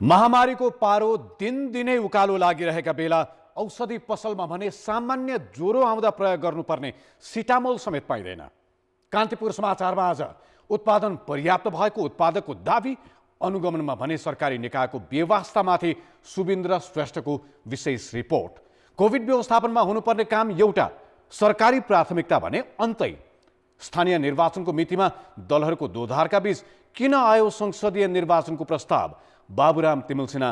महामारीको पारो दिनदिनै उकालो लागिरहेका बेला औषधि पसलमा भने सामान्य ज्वरो आउँदा प्रयोग गर्नुपर्ने सिटामोल समेत पाइँदैन। कान्तिपुर समाचारमा आज उत्पादन पर्याप्त भएको उत्पादकको दाबी, अनुगमनमा भने सरकारी निकायको बेवास्तामाथि सुबिन्द्र श्रेष्ठको विशेष रिपोर्ट। कोभिड व्यवस्थापनमा हुनुपर्ने काम एउटा, सरकारी प्राथमिकता भने अन्तै। स्थानीय निर्वाचनको मितिमा दलहरूको दोधारका बीच किन आयो संसदीय निर्वाचनको प्रस्ताव? बाबुराम तिमलसिना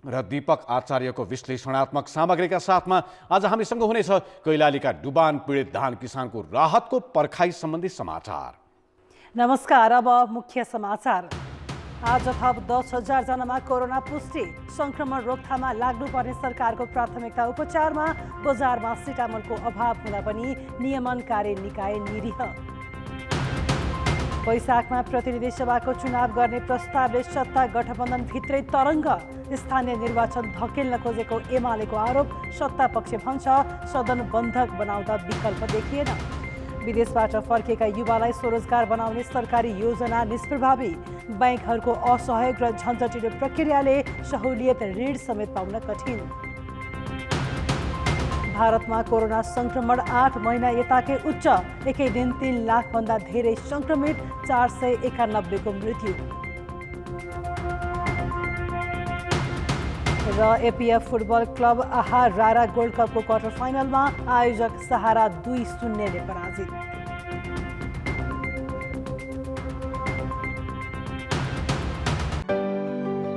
र दीपक आचार्यको विश्लेषणात्मक सामग्रीका साथमा आज हामीसँग हुनेछ कैलालीका डुबान पीडित धान किसानको राहतको पर्खाइ सम्बन्धी समाचार। नमस्कार, अब मुख्य समाचार। आज थप 10,000 जनामा कोरोना पुष्टि, संक्रमण रोकथाममा लाग्नुपर्ने सरकारको प्राथमिकता उपचारमा, बजारमा सिटामोलको अभाव हुँदा पनि नियमनकारी निकाय निरीह। वैशाखमा प्रतिनिधि सभाको चुनाव गर्ने प्रस्तावले सत्ता गठबन्धन भित्रै तरङ्ग, स्थानीय निर्वाचन धकेल्न खोजेको एमालेको आरोप, सत्ता पक्ष भन्छ सदन बन्धक बनाउँदा विकल्प देखिएन। विदेशबाट फर्केका युवालाई स्वरोजगार बनाउने सरकारी योजना निष्प्रभावी, बैंकहरूको असहयोग र झन्झटिलो प्रक्रियाले सहुलियत ऋण समेत पाउन कठिन। भारतमा कोरोना संक्रमण 8 महिना यताकै उच्च, एकै दिन 3 लाखभन्दा धेरै संक्रमित, 491 को मृत्यु। र एपीएफ फुटबल क्लब आहार रारा गोल्ड कपको क्वार्टर फाइनलमा आयोजक सहारा 2-0 ले पराजित।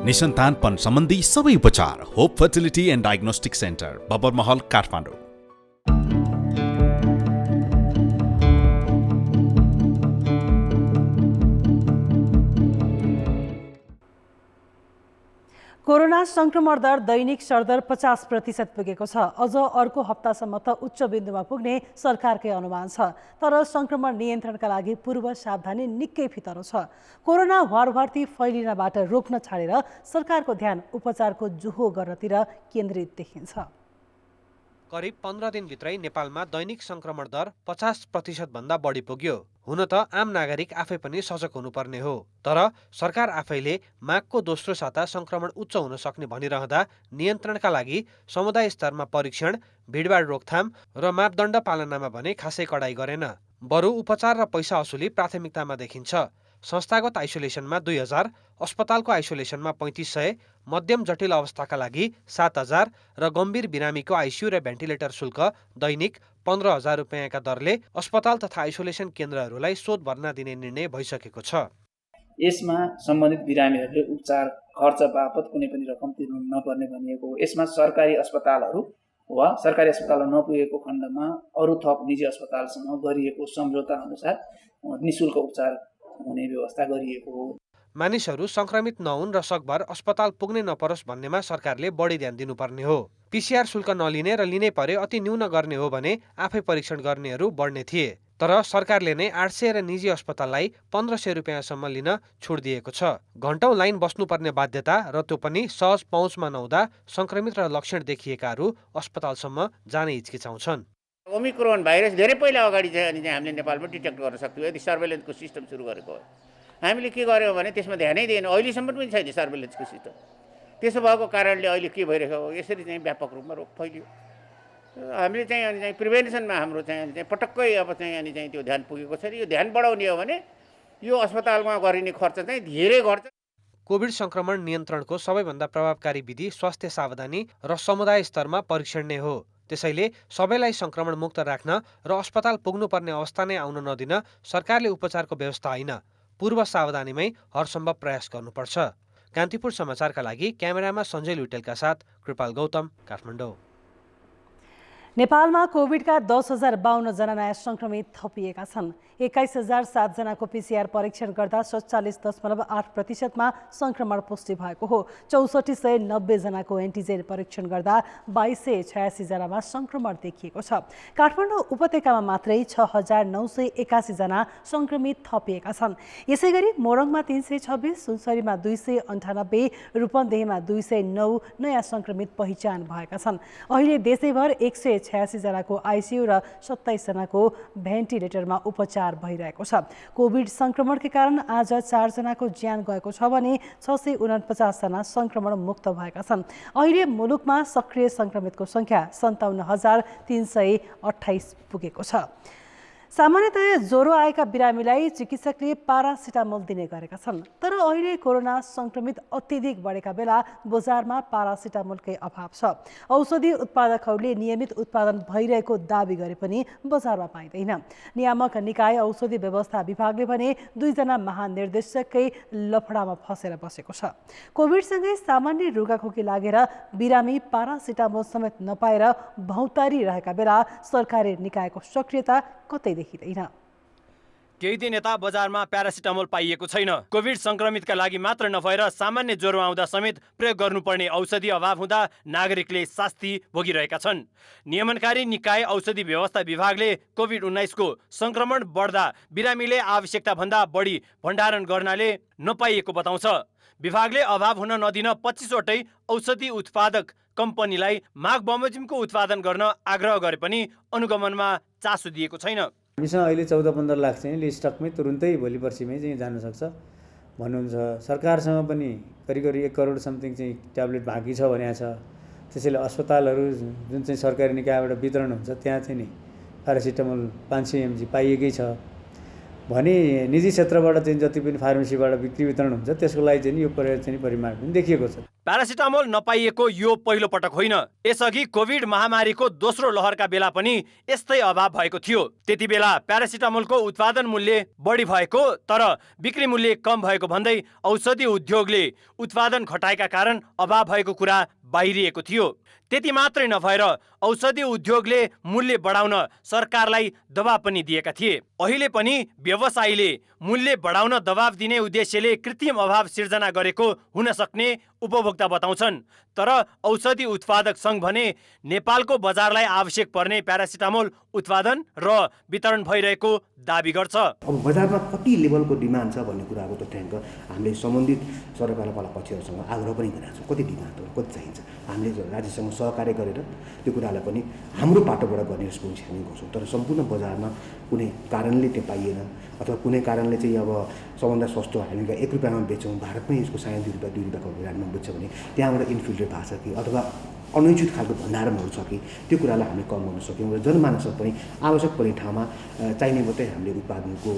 निसन्तानपन सम्बन्धी सबै उपचार hope fertility and diagnostic centre, Babarmahal, Kathmandu. Corona संक्रमण दर दैनिक सरदर 50% पुगेको छ। अझ अर्को हप्तासम्म त उच्च बिन्दुमा पुग्ने सरकारकै अनुमान छ। तर संक्रमण नियन्त्रणका लागि पूर्व सावधानी निकै फितरो छ। कोरोना वारवार्ती फैलिनबाट रोक्न छाडेर सरकारको ध्यान उपचारको जुहो गर्नतिर केन्द्रित देखिन्छ। करिब 15 दिनभित्रै नेपालमा दैनिक संक्रमण दर 50% भन्दा बढी पुग्यो। हुन त आम नागरिक आफै पनि सजग हुनुपर्ने हो, तर सरकार आफैले माघको दोस्रो साता संक्रमण उच्च हुन सक्ने भनिरहँदा नियन्त्रणका लागि समुदाय स्तरमा परीक्षण, भिडभाड रोकथाम र मापदण्ड पालनामा भने खासै कडाई गरेन। बरु उपचार र पैसा असुली प्राथमिकतामा देखिन्छ। संस्थागत आइसोलेसनमा 2000, अस्पतालको आइसोलेसनमा 3500, मध्यम जटिल अवस्थाका लागि 7000 र गम्भीर बिरामीको आइसियु र भेन्टिलेटर शुल्क दैनिक 15,000 रुपियाँका दरले अस्पताल तथा आइसोलेसन केन्द्रहरूलाई शोध भर्ना दिने निर्णय भइसकेको छ। यसमा सम्बन्धित बिरामीहरूले उपचार खर्च बापत कुनै पनि रकम तिर्नु नपर्ने भनिएको हो। यसमा सरकारी अस्पतालहरू वा सरकारी अस्पताल नपुगेको खण्डमा अरू थप निजी अस्पतालसँग गरिएको सम्झौता अनुसार निशुल्क उपचार हुने व्यवस्था गरिएको हो। मानिसहरू संक्रमित नहुन् र सकभर अस्पताल पुग्नै नपरोस् भन्नेमा सरकारले बढी ध्यान दिनुपर्ने हो। पीसीआर शुल्क नलिने र लिनै परे अति न्यून गर्ने हो भने आफै परीक्षण गर्नेहरू बढ्ने थिए। तर सरकारले नै 800 र निजी अस्पताललाई 1500 रुपियाँसम्म लिन छुट दिएको छ। घण्टौं लाइन बस्नुपर्ने बाध्यता र त्यो पनि सहज पहुँचमा नहुँदा संक्रमित र लक्षण देखिएकाहरू अस्पतालसम्म जाने हिचकिचाउँछन्। ओमिक्रोन भाइरस धेरै पहिला अगाडि चाहिँ हामीले नेपालमा डिटेक्ट गर्न सक्थ्यौँ यदि सर्वेलेन्सको सिस्टम सुरु गरेको हो। हामीले के गर्यौँ भने त्यसमा ध्यानै दिएन, अहिलेसम्म पनि छैन सर्वेलेन्सको सिस्टम। त्यसो भएको कारणले अहिले के भइरहेको हो, यसरी चाहिँ व्यापक रूपमा रोग फैलियो। हामीले चाहिँ प्रिभेन्सनमा हाम्रो चाहिँ पटक्कै अब चाहिँ त्यो ध्यान पुगेको छैन। यो ध्यान बढाउने हो भने यो अस्पतालमा गरिने खर्च चाहिँ धेरै घट्छ। कोभिड संक्रमण नियन्त्रणको सबैभन्दा प्रभावकारी विधि स्वास्थ्य सावधानी र समुदाय स्तरमा परीक्षण नै हो। त्यसैले सबैलाई संक्रमण मुक्त राख्न र अस्पताल पुग्नुपर्ने अवस्था नै आउन नदिन सरकारले उपचारको व्यवस्था होइन, पूर्व सावधानीमै हरसम्भव प्रयास गर्नुपर्छ। कान्तिपुर समाचारका लागि क्यामेरामा सञ्जय लुटेलका साथ कृपाल गौतम, काठमाडौँ। नेपालमा कोभिडका 10,052 जना नयाँ संक्रमित थपिएका छन्। 21,007 जनाको पीसीआर परीक्षण गर्दा 47.8% मा संक्रमण पुष्टि भएको हो। 6490 जनाको एन्टिजेन परीक्षण गर्दा 2286 जनामा संक्रमण देखिएको छ। काठमाडौँ उपत्यकामा मात्रै 6981 जना संक्रमित थपिएका छन्। यसैगरी मोरङमा 326, सुनसरीमा 298, रूपन्देहीमा 209 नयाँ संक्रमित पहिचान भएका छन्। अहिले देशैभर 106 86 जनाको आइसियु र 27 जनाको भेन्टिलेटरमा उपचार भइरहेको छ। कोभिड संक्रमणकै कारण आज 4 जनाको ज्यान गएको छ भने 649 जना संक्रमण मुक्त भएका छन्। अहिले मुलुकमा सक्रिय संक्रमितको संख्या 57,328 पुगेको छ। सामान्यतया ज्वरो आएका बिरामीलाई चिकित्सकले पारासिटामोल दिने गरेका छन्, तर अहिले कोरोना संक्रमित अत्यधिक बढेका बेला बजारमा पारासिटामोलकै अभाव छ। औषधि उत्पादकहरूले नियमित उत्पादन भइरहेको दाबी गरे पनि बजारमा पाइँदैन। नियामक निकाय औषधि व्यवस्था विभागले भने 2 जना महानिर्देशककै लफडामा फसेर बसेको छ। कोभिडसँगै सामान्य रुगाखोकी लागेर बिरामी पारासिटामोल समेत नपाएर भौतारी रहेका बेला सरकारी निकायको सक्रियता कतै देखिँदैन। केही दिन यता बजारमा प्यारासिटामोल पाइएको छैन। कोभिड संक्रमितका लागि मात्र नभएर सामान्य ज्वरो आउँदा समेत प्रयोग गर्नुपर्ने औषधि अभाव हुँदा नागरिकले शास्ति भोगिरहेका छन्। नियमनकारी निकाय औषधि व्यवस्था विभागले कोभिड-19 को संक्रमण बढ्दा बिरामीले आवश्यकता भन्दा बढी भण्डारण गर्नाले नपाइएको बताउँछ। विभागले अभाव हुन नदिन 25 वटै औषधि उत्पादक कम्पनीलाई माघ बमोजिमको उत्पादन गर्न आग्रह गरे पनि अनुगमनमा चासो दिएको छैन। हामीसँग अहिले 14-15 लाख चाहिँ स्टकमै तुरुन्तै भोलि पर्सिमै चाहिँ जान सक्छ भन्नुहुन्छ। सरकारसँग पनि करिब 1 करोड समथिङ चाहिँ ट्याब्लेट बाँकी छ भनेको छ। त्यसैले अस्पतालहरू जुन चाहिँ सरकारी निकायबाट वितरण हुन्छ त्यहाँ चाहिँ नि प्यारासिटामोल 500 mg पाइएकै छ भने निजी क्षेत्रबाट चाहिँ जति पनि फार्मेसीबाट बिक्री वितरण हुन्छ त्यसको लागि चाहिँ यो प्रयोग चाहिँ परिमाण पनि देखिएको छ। प्यारासिटामोल नपाइएको यो पहिलो पटक होइन। यसअघि कोभिड महामारीको दोस्रो लहरका बेला पनि यस्तै अभाव भएको थियो। त्यति बेला प्यारासिटामोलको उत्पादन मूल्य बढी भएको तर बिक्री मूल्य कम भएको भन्दै औषधि उद्योगले उत्पादन घटाएका कारण अभाव भएको कुरा बाहिरिएको थियो। त्यति मात्रै नभएर औषधि उद्योगले मूल्य बढाउन सरकारलाई दबाब पनि दिएका थिए। अहिले पनि व्यवसायीले मूल्य बढाउन दबाब दिने उद्देश्यले कृत्रिम अभाव सिर्जना गरेको हुन सक्ने उपभोक्ता बताउँछन्। तर औषधि उत्पादक सङ्घ भने नेपालको बजारलाई आवश्यक पर्ने प्यारासिटामोल उत्पादन र वितरण भइरहेको दाबी गर्छ। अब बजारमा कति लेभलको डिमान्ड छ भन्ने कुराको तथ्याङ्क हामीले सम्बन्धित सरकारवाला पक्षहरूसँग आग्रह पनि गरेका छौँ। कति डिमान्ड हो, कति चाहिन्छ, हामीले राज्यसँग सहकार्य गरेर त्यो कुरालाई पनि हाम्रो पाटोबाट गर्ने रेस्पोन्स हामी गर्छौँ। तर सम्पूर्ण बजारमा कुनै कारणले त्यो पाइएन अथवा कुनै कारणले चाहिँ अब सबभन्दा सस्तो हामी 1 रुपियाँमा बेच्छौँ, भारतमै यसको सायद 2 रुपियाँ 2 रुपियाँको ब्रान्डमा बेच्छ भने त्यहाँबाट इन्फिल्ट्रेट भएको छ कि अथवा अनुचित खालको भण्डारणहरू छ कि त्यो कुरालाई हामी कम गर्न सक्यौँ र जनमानसमा पनि आवश्यक पर्ने ठाउँमा चाहिने मात्रै हामीले उत्पादनको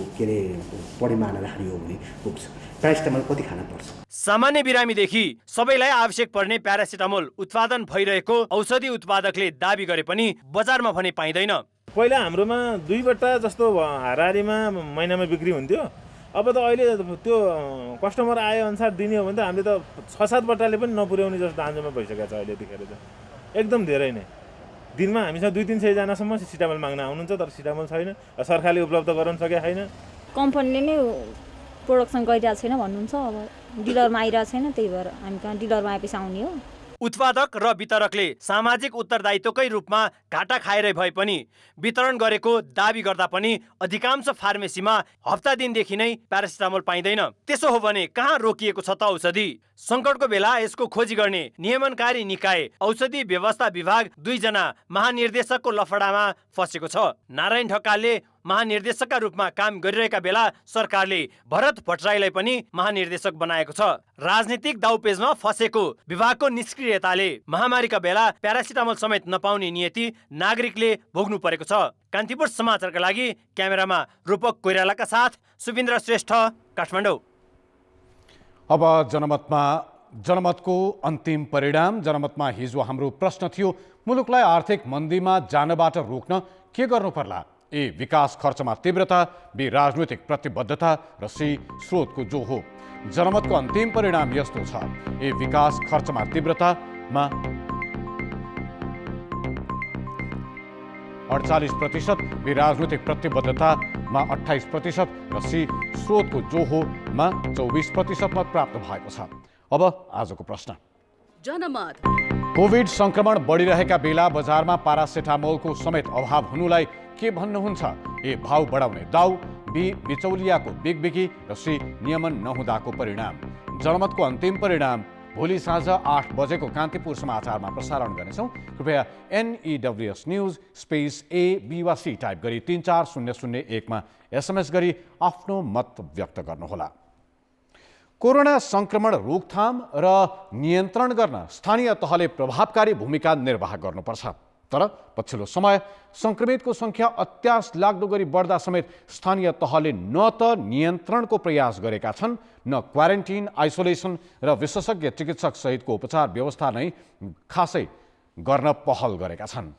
परिमाण राख्ने हो भने पुग्छ। प्यारासिटामोल कति खान पर्छ? सामान्य बिरामीदेखि सबैलाई आवश्यक पर्ने प्यारासिटामोल उत्पादन भइरहेको औषधि उत्पादकले दाबी गरे पनि बजारमा भने पाइँदैन। पहिला हाम्रोमा 2 बट्टा जस्तो हाराहारीमा महिनामा बिक्री हुन्थ्यो। अब त अहिले त्यो कस्टमर आए अनुसार दिने हो भने त हामीले त 6-7 बट्टाले पनि नपुर्याउने जस्तो दाँजोमा भइसकेको छ अहिले देखेर त एकदम धेरै नै। दिनमा हामीसँग 200-300 जनासम्म सिटामोल माग्न आउनुहुन्छ तर सिटामोल छैन, सरकारले उपलब्ध गराउन सकेको छैन। कम्पनीले नै प्रोडक्सन गरिरहेको छैन भन्नुहुन्छ। अब डिलरमा आइरहेको छैन, त्यही भएर हामी कहाँ डिलरमा आएपछि आउने हो। उत्पादक र वितरकले सामाजिक उत्तरदायित्वकै रूपमा घाटा खाएरै भए पनि वितरण गरेको दाबी गर्दा पनि अधिकांश फार्मेसीमा हप्ता दिनदेखि नै प्यारासिटामोल पाइँदैन। त्यसो हो भने कहाँ रोकिएको छ त औषधि? सङ्कटको बेला यसको खोजी गर्ने नियमनकारी निकाय औषधि व्यवस्था विभाग 2 जना महानिर्देशकको लफडामा फसेको छ। नारायण ढकालले महानिर्देशकका रूपमा काम गरिरहेका बेला सरकारले भरत भट्टराईलाई पनि महानिर्देशक बनाएको छ। राजनीतिक दाउपेचमा फसेको विभागको निष्क्रियताले महामारीका बेला प्यारासिटामोल समेत नपाउने नियति नागरिकले भोग्नु परेको छ। कान्तिपुर समाचारका लागि क्यामेरामा रूपक कोइरालाका साथ सुविन्द्र श्रेष्ठ, काठमाडौँ। अब जनमतको अन्तिम परिणाम। जनमतमा हिजो हाम्रो प्रश्न थियो, मुलुकलाई आर्थिक मन्दीमा जानबाट रोक्न के गर्नु पर्ला? ए. विकास खर्चमा तीव्रता, बी. राजनैतिक प्रतिबद्धता र सी. स्रोतको जो हो। जनमतको अन्तिम परिणाम यस्तो छ। ए. विकास खर्चमा तीव्रतामा 48%, बी. राजनैतिक प्रतिबद्धतामा 28% र सी. स्रोतको जो होमा 24% मत प्राप्त भएको छ। अब आजको प्रश्न। जनमत। कोभिड संक्रमण बढिरहेका बेला बजारमा पारासिटामोलको समेत अभाव हुनुलाई के भन्नुहुन्छ? ए. भाव बढाउने दाउ, बी. बिचौलियाको बिगबिगी र सी. नियमन नहुँदाको परिणाम। जनमतको अन्तिम परिणाम भोलि साँझ 8 बजेको कान्तिपुर समाचारमा प्रसारण गर्नेछौँ। कृपया NEWS news space A, B वा C टाइप गरी 34001मा SMS गरी आफ्नो मत व्यक्त गर्नुहोला। कोरोना संक्रमण रोकथाम र नियन्त्रण गर्न स्थानीय तहले प्रभावकारी भूमिका निर्वाह गर्नुपर्छ। तर पछिल्लो समय संक्रमितको संख्या अत्यास लाग्दो गरी बढ्दा समेत स्थानीय तहले न त नियन्त्रणको प्रयास गरेका छन्, न क्वारेन्टिन, आइसोलेसन र विशेषज्ञ चिकित्सक सहितको उपचार व्यवस्था नै खासै गर्न पहल गरेका छन्।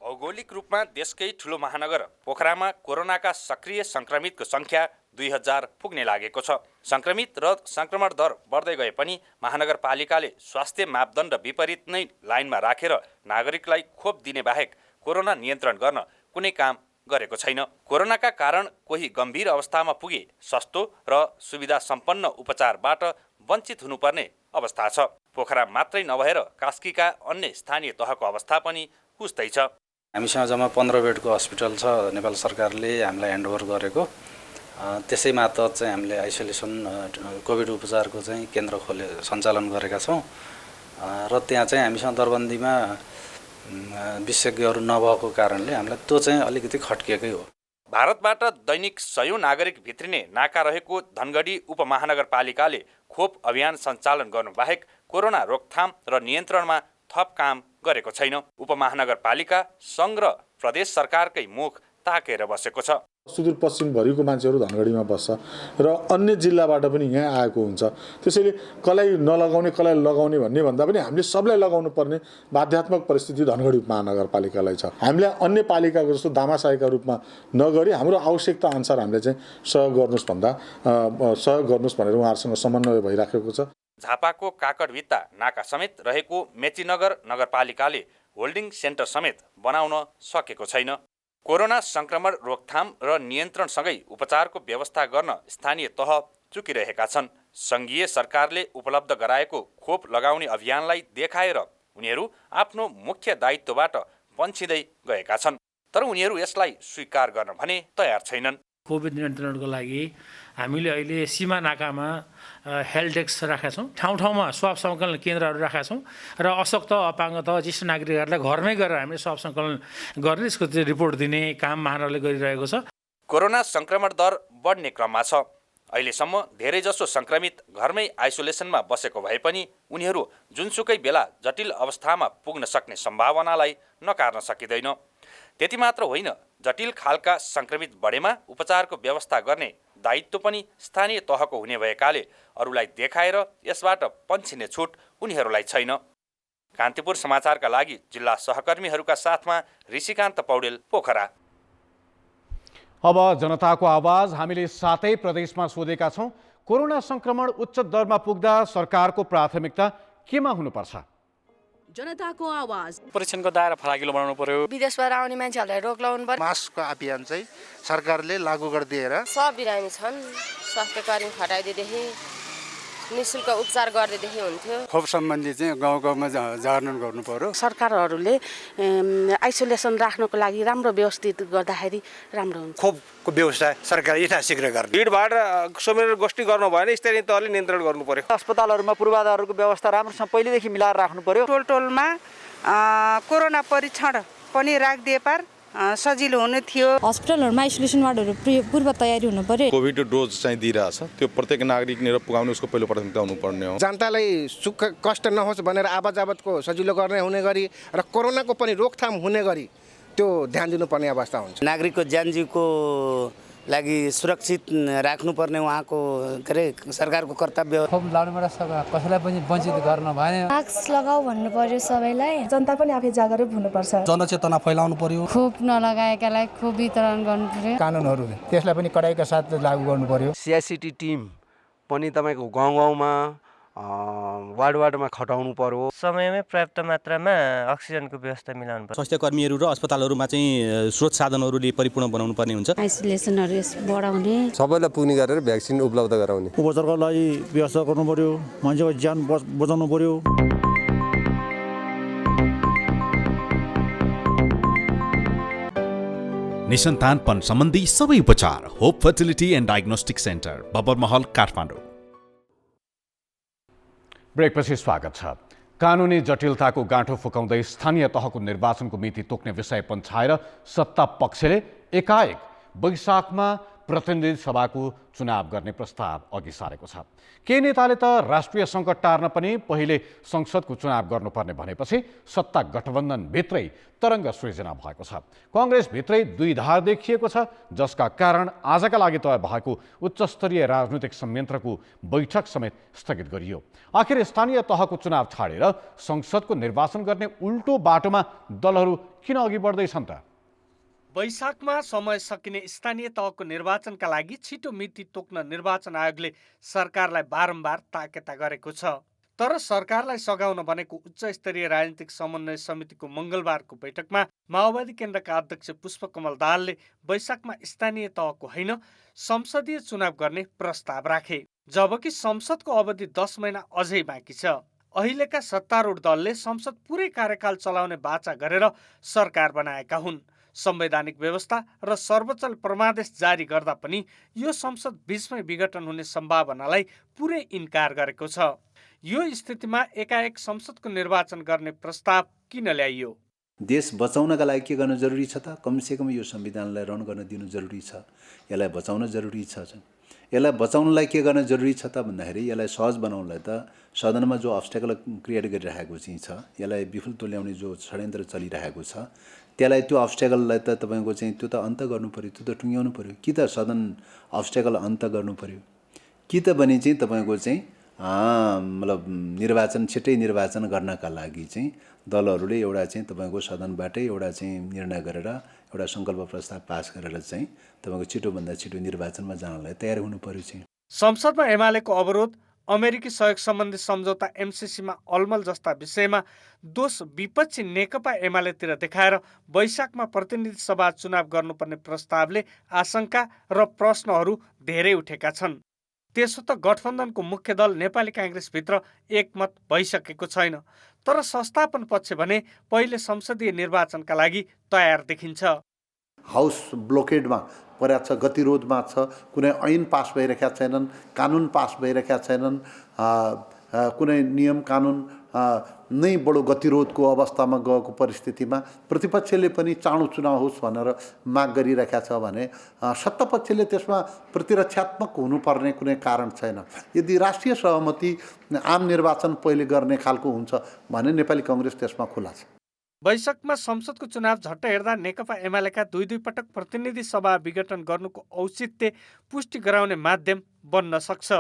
भौगोलिक रूपमा देशकै ठुलो महानगर पोखरामा कोरोनाका सक्रिय संक्रमितको संख्या 2000 पुग्ने लागेको छ। संक्रमित र संक्रमण दर बढ्दै गए पनि महानगरपालिकाले स्वास्थ्य मापदण्ड विपरीत नै लाइनमा राखेर नागरिकलाई खोप दिने बाहेक कोरोना नियन्त्रण गर्न कुनै काम गरेको छैन। कोरोनाका कारण कोही गम्भीर अवस्थामा पुगे सस्तो र सुविधा सम्पन्न उपचारबाट वञ्चित हुनुपर्ने अवस्था छ। पोखरा मात्रै नभएर कास्कीका अन्य स्थानीय तहको अवस्था पनि उस्तै छ। हामीसँग जम्मा 15 बेडको हस्पिटल छ, नेपाल सरकारले हामीलाई ह्यान्डओभर गरेको। त्यसै मार्फत चाहिँ हामीले आइसोलेसन कोभिड उपचारको चाहिँ केन्द्र सञ्चालन गरेका छौँ र त्यहाँ चाहिँ हामीसँग दरबन्दीमा विशेषज्ञहरू नभएको कारणले हामीलाई त्यो चाहिँ अलिकति खट्किएकै हो। भारतबाट दैनिक 100 नागरिक भित्रिने नाका रहेको धनगढी उपमहानगरपालिकाले खोप अभियान सञ्चालन गर्नु बाहेक कोरोना रोकथाम र नियन्त्रणमा थप काम गरेको छैन। उपमहानगरपालिका सङ्घ र प्रदेश सरकारकै मुख ताकेर बसेको छ। सुदूरपश्चिमभरिको मान्छेहरू धनगढीमा बस्छ र अन्य जिल्लाबाट पनि यहाँ आएको हुन्छ। त्यसैले कसलाई नलगाउने कसलाई लगाउने भन्ने भन्दा पनि हामीले सबलाई लगाउनु पर्ने बाध्यात्मक परिस्थिति धनगढी उपमहानगरपालिकालाई छ। हामीले अन्य पालिकाको जस्तो दामासाहीका रूपमा नगरी हाम्रो आवश्यकता अनुसार हामीले चाहिँ सहयोग गर्नुहोस् भनेर उहाँहरूसँग समन्वय भइराखेको छ। झापाको काकडभित्ता नाका समेत रहेको मेचीनगर नगरपालिकाले होल्डिङ सेन्टर समेत बनाउन सकेको छैन। कोरोना संक्रमण रोकथाम र नियन्त्रणसँगै उपचारको व्यवस्था गर्न स्थानीय तह चुकिरहेका छन्। सङ्घीय सरकारले उपलब्ध गराएको खोप लगाउने अभियानलाई देखाएर उनीहरू आफ्नो मुख्य दायित्वबाट वञ्चिँदै गएका छन्। तर उनीहरू यसलाई स्वीकार गर्न भने तयार छैनन्। कोभिड नियन्त्रणको लागि हामीले अहिले सीमा नाकामा हेल्थ डेस्क राखेका छौँ, ठाउँ ठाउँमा स्वाब सङ्कलन केन्द्रहरू राखेका छौँ र अशक्त अपाङ्गत ज्येष्ठ नागरिकहरूलाई घरमै गएर हामीले स्वाब सङ्कलन गर्ने यसको रिपोर्ट दिने काम महानगरले गरिरहेको छ। कोरोना संक्रमण दर बढ्ने क्रममा छ। अहिलेसम्म धेरैजसो संक्रमित घरमै आइसोलेसनमा बसेको भए पनि उनीहरू जुनसुकै बेला जटिल अवस्थामा पुग्न सक्ने सम्भावनालाई नकार्न सकिँदैन। त्यति मात्र होइन, जटिल खालका संक्रमित बढेमा उपचारको व्यवस्था गर्ने दायित्व पनि स्थानीय तहको हुने भएकाले अरूलाई देखाएर यसबाट पन्छिने छुट उनीहरूलाई छैन। कान्तिपुर समाचारका लागि जिल्ला सहकर्मीहरूका साथमा ऋषिकान्त पौडेल, पोखरा। अब जनताको आवाज हामीले 7 प्रदेशमा सोधेका छौँ। कोरोना संक्रमण उच्च दरमा पुग्दा सरकारको प्राथमिकता केमा हुनुपर्छ? जनताको आवाज। परीक्षणको दायरा फराकिलो बनाउनु पर्यो। विदेशबाट आउने मान्छेहरूलाई रोक लगाउनु पर्यो। मास्कको अभियान चाहिँ सरकारले लागू गरिदिएर सब बिरामी छन्, स्वास्थ्य कर्मी खटाइदिएदेखि निःशुल्क उपचार गरिदिएदेखि हुन्थ्यो। खोप सम्बन्धी चाहिँ गाउँ गाउँमा जागरण गर्नु पर्यो। सरकारहरूले आइसोलेसन राख्नको लागि राम्रो व्यवस्थित गर्दाखेरि राम्रो हुन्छ। खोपको व्यवस्था सरकारले यथाशीघ्र गर्ने। भिडभाड सम्मेलन गोष्ठी गर्नु भएन, स्थानीय तहले नियन्त्रण गर्नु पर्यो। अस्पतालहरूमा पूर्वाधारहरूको व्यवस्था राम्रोसँग पहिलेदेखि मिलाएर राख्नु पर्यो। टोल टोलमा कोरोना परीक्षण पनि राखिदिए पार सजिलो हुने थियो। हस्पिटलहरुमा आइसोलेसन वार्डहरु पूर्व तयारी हुनु पर्यो। कोभिड डोज चाहिँ दिइरहेछ, त्यो प्रत्येक नागरिक लिएर पुगाउने उसको पहिलो प्राथमिकता हुनुपर्ने हो। जनतालाई सुख कष्ट नहोस् भनेर आवाजावतको सजिलो गर्ने हुने गरी र कोरोनाको पनि रोकथाम हुने गरी त्यो ध्यान दिनुपर्ने अवस्था हुन्छ। नागरिकको ज्यानजीवको लागि सुरक्षित राख्नुपर्ने उहाँको के अरे सरकारको कर्तव्य। खोप लाउनुबाट कसैलाई पनि वञ्चित गर्न भएन। मास्क लगाऊ भन्नु पर्यो सबैलाई। जनता पनि आफै जागरुक हुनुपर्छ। जनचेतना फैलाउनु पर्यो। खोप नलगाएकालाई खोप वितरण गर्नु पर्यो। कानुनहरू त्यसलाई पनि कडाइका साथ लागू गर्नु पर्यो। CICT टिम पनि तपाईको गाउँ गाउँमा वार्ड वार्डमा खटाउनु पर्यो। समयमै पर्याप्त मात्रामा अक्सिजनको व्यवस्था मिलाउनु पर्यो। स्वास्थ्य कर्मीहरू र अस्पतालहरूमा चाहिँ स्रोत साधनहरूले परिपूर्ण बनाउनु पर्ने हुन्छ। आइसोलेसनहरू बढाउने, सबैलाई पुग्ने गरेर भ्याक्सिन उपलब्ध गराउने, उपचारको लागि व्यवस्था गर्नु पर्यो, मान्छेको ज्यान बचाउनु पर्यो। निसन्तानपन सम्बन्धी सबै उपचार hope fertility and diagnostic centre, Babarmahal, Kathmandu. ब्रेकपछि स्वागत छ। कानुनी जटिलताको गाँठो फुकाउँदै स्थानीय तहको निर्वाचनको मिति तोक्ने विषय पन्छाएर सत्ता पक्षले एकाएक वैशाखमा प्रतिनिधि सभाको चुनाव गर्ने प्रस्ताव अघि सारेको छ। केही नेताले त राष्ट्रिय सङ्कट टार्न पनि पहिले संसदको चुनाव गर्नुपर्ने भनेपछि सत्ता गठबन्धनभित्रै तरङ्ग सृजना भएको छ। कङ्ग्रेसभित्रै दुई धार देखिएको छ, जसका कारण आजका लागि तय भएको उच्चस्तरीय राजनीतिक संयन्त्रको बैठक समेत स्थगित गरियो। आखिर स्थानीय तहको चुनाव छाडेर संसदको निर्वाचन गर्ने उल्टो बाटोमा दलहरू किन अघि बढ्दैछन् त? वैशाखमा समय सकिने स्थानीय तहको निर्वाचनका लागि छिटो मिति तोक्न निर्वाचन आयोगले सरकारलाई बारम्बार ताकेता गरेको छ। तर सरकारलाई सघाउन बनेको उच्च स्तरीय राजनीतिक समन्वय समितिको मङ्गलबारको बैठकमा माओवादी केन्द्रका अध्यक्ष पुष्पकमल दाहालले वैशाखमा स्थानीय तहको होइन संसदीय चुनाव गर्ने प्रस्ताव राखे, जबकि संसदको अवधि 10 महिना अझै बाँकी छ। अहिलेका सत्तारूढ दलले संसद पुरै कार्यकाल चलाउने बाचा गरेर सरकार बनाएका हुन्। संवैधानिक व्यवस्था र सर्वोच्चले परमादेश जारी गर्दा पनि यो संसद बीचमै विघटन हुने सम्भावनालाई पुरै इन्कार गरेको छ। यो स्थितिमा एकाएक संसदको निर्वाचन गर्ने प्रस्ताव किन ल्याइयो? देश बचाउनका लागि के गर्न जरुरी छ त? कमसेकम यो संविधानलाई रन गर्न दिनु जरुरी छ। यसलाई बचाउन जरुरी छ। यसलाई बचाउनलाई के गर्न जरुरी छ त भन्दाखेरि यसलाई सहज बनाउनलाई त सदनमा जो अब्स्टेकल क्रिएट गरिरहेको चाहिँ छ, यसलाई विफल तुल्याउने जो षड्यन्त्र चलिरहेको छ, त्यसलाई त्यो अब्स्टेकललाई त तपाईँको चाहिँ त्यो त अन्त गर्नु पर्यो, त्यो त टुङ्ग्याउनु पर्यो। कि त सदन अब्स्टेकल अन्त गर्नु पर्यो, कि त भने चाहिँ तपाईँको चाहिँ मतलब निर्वाचन छिट्टै निर्वाचन गर्नका लागि चाहिँ दलहरूले एउटा चाहिँ तपाईँको सदनबाटै एउटा चाहिँ निर्णय गरेर एउटा सङ्कल्प प्रस्ताव पास गरेर चाहिँ तपाईँको छिटोभन्दा छिटो निर्वाचनमा जानलाई तयार हुनु पर्यो। चाहिँ संसदमा एमालेको अवरोध, अमेरिकी सहयोग सम्बन्धी सम्झौता एमसिसीमा अलमल जस्ता विषयमा दोष विपक्षी नेकपा एमालेतिर देखाएर वैशाखमा प्रतिनिधि सभा चुनाव गर्नुपर्ने प्रस्तावले आशंका र प्रश्नहरू धेरै उठेका छन्। त्यसो त गठबन्धनको मुख्य दल नेपाली काङ्ग्रेसभित्र एकमत भइसकेको छैन। तर संस्थापन पक्ष भने पहिले संसदीय निर्वाचनका लागि तयार देखिन्छ। हाउस ब्लोकेडमा परेको छ, गतिरोधमा छ, कुनै ऐन पास भइरहेका छैनन्, कानुन पास भइरहेका छैनन्, कुनै नियम कानुन नै बडो गतिरोधको अवस्थामा गएको परिस्थितिमा प्रतिपक्षले पनि चाँडो चुनाव होस् भनेर माग गरिरहेका छ भने सत्तापक्षले त्यसमा प्रतिरक्षात्मक हुनुपर्ने कुनै कारण छैन। यदि राष्ट्रिय सहमति आम निर्वाचन पहिले गर्ने खालको हुन्छ भने नेपाली कङ्ग्रेस त्यसमा खुला छ। वैशाखमा संसदको चुनाव झट्ट हेर्दा नेकपा एमालेका दुई पटक प्रतिनिधि सभा विघटन गर्नुको औचित्य पुष्टि गराउने माध्यम बन्न सक्छ।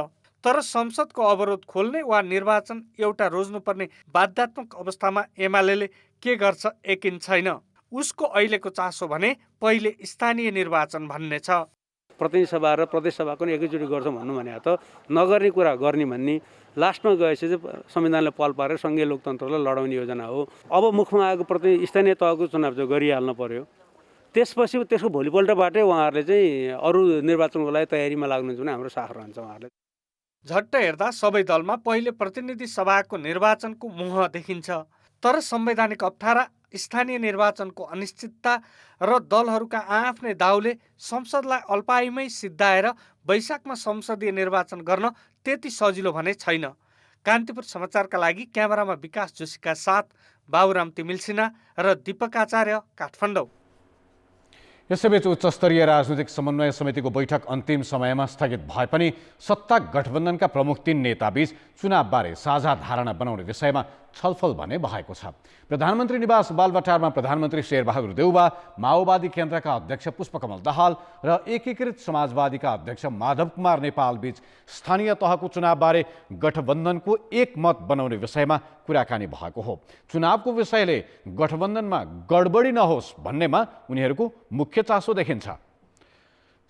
तर संसदको अवरोध खोल्ने वा निर्वाचन एउटा रोज्नुपर्ने बाध्यात्मक अवस्थामा एमाले के गर्छ यकिन छैन। उसको अहिलेको चासो भने पहिले स्थानीय निर्वाचन भन्ने छ। प्रतिनिधि सभा र प्रदेश सभाको नि एकैचोटि गर्छौँ भन्नु भने त नगर्ने कुरा गर्ने भन्ने लास्टमा गएपछि चाहिँ संविधानले पल पारेर सङ्घीय लोकतन्त्रलाई लडाउने योजना हो। अब मुखमा आएको स्थानीय तहको चुनाव चाहिँ गरिहाल्नु पर्यो। त्यसपछि त्यसको भोलिपल्टबाटै उहाँहरूले चाहिँ अरू निर्वाचनको लागि तयारीमा लाग्नुहुन्छ भने हाम्रो साथ रहन्छ। उहाँहरूले झट्ट हेर्दा सबै दलमा पहिले प्रतिनिधि सभाको निर्वाचनको मुह देखिन्छ। तर संवैधानिक अप्ठ्यारा, स्थानीय निर्वाचनको अनिश्चितता र दलहरूका आफ्नै दाउले संसदलाई अल्पायुमै सिद्धाएर वैशाखमा संसदीय निर्वाचन गर्न त्यति सजिलो भने छैन। कान्तिपुर समाचारका लागि क्यामेरामा विकास जोशीका साथ बाबुराम तिमिल सिन्हा र दीपक आचार्य, काठमाडौँ। यसैबीच उच्चस्तरीय राजनीतिक समन्वय समितिको बैठक अन्तिम समयमा स्थगित भए पनि सत्ता गठबन्धनका प्रमुख 3 नेताबीच चुनावबारे साझा धारणा बनाउने विषयमा छलफल भने भएको छ। प्रधानमन्त्री निवास बालबटारमा प्रधानमन्त्री शेरबहादुर देउवा, माओवादी केन्द्रका अध्यक्ष पुष्पकमल दाहाल र एकीकृत समाजवादीका अध्यक्ष माधव कुमार नेपाल बीच स्थानीय तहको चुनावबारे गठबन्धनको एकमत बनाउने विषयमा कुराकानी भएको हो। चुनावको विषयले गठबन्धनमा गडबडी नहोस् भन्नेमा उनीहरूको मुख्य चासो देखिन्छ।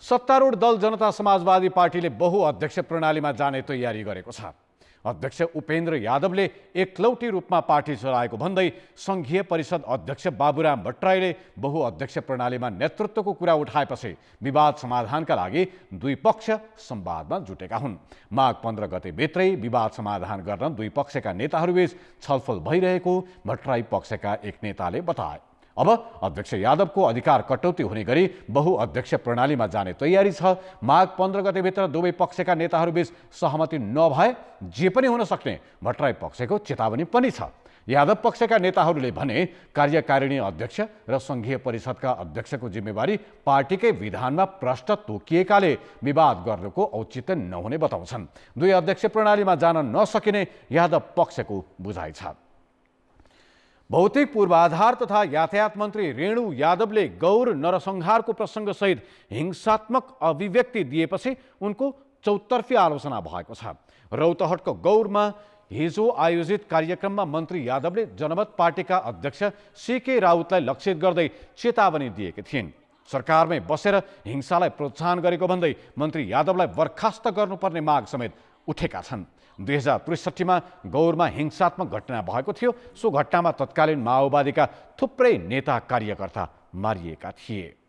सत्तारूढ दल जनता समाजवादी पार्टीले बहुअध्यक्ष प्रणालीमा जाने तयारी गरेको छ। अध्यक्ष उपेन्द्र यादवले एकलौटी रूपमा पार्टी चलाएको भन्दै सङ्घीय परिषद अध्यक्ष बाबुराम भट्टराईले बहुअध्यक्ष प्रणालीमा नेतृत्वको कुरा उठाएपछि विवाद समाधानका लागि दुई पक्ष संवादमा जुटेका हुन्। माघ 15 गतेभित्रै विवाद समाधान गर्न दुई पक्षका नेताहरूबीच छलफल भइरहेको भट्टराई पक्षका एक नेताले बताए। अब अध्यक्ष यादवको अधिकार कटौती हुने गरी बहुअध्यक्ष प्रणालीमा जाने तयारी छ। माघ 15 गतेभित्र दुवै पक्षका नेताहरूबीच सहमति नभए जे पनि हुन सक्ने भट्टराई पक्षको चेतावनी पनि छ। यादव पक्षका नेताहरूले भने कार्यकारिणी अध्यक्ष र सङ्घीय परिषदका अध्यक्षको जिम्मेवारी पार्टीकै विधानमा प्रश्न तोकिएकाले विवाद गर्नुको औचित्य नहुने बताउँछन्। दुई अध्यक्ष प्रणालीमा जान नसकिने यादव पक्षको बुझाइ छ। भौतिक पूर्वाधार तथा यातायात मन्त्री रेणु यादवले गौर नरसंहारको प्रसङ्गसहित हिंसात्मक अभिव्यक्ति दिएपछि उनको चौतर्फी आलोचना भएको छ। रौतहटको गौरमा हिजो आयोजित कार्यक्रममा मन्त्री यादवले जनमत पार्टीका अध्यक्ष सीके राउतलाई लक्षित गर्दै चेतावनी दिएकी थिइन्। सरकारमै बसेर हिंसालाई प्रोत्साहन गरेको भन्दै मन्त्री यादवलाई बर्खास्त गर्नुपर्ने माग समेत उठेका छन्। 2063 गौरमा हिंसात्मक घटना भएको थियो। सो घटनामा तत्कालीन माओवादीका थुप्रै नेता कार्यकर्ता मारिएका थिए।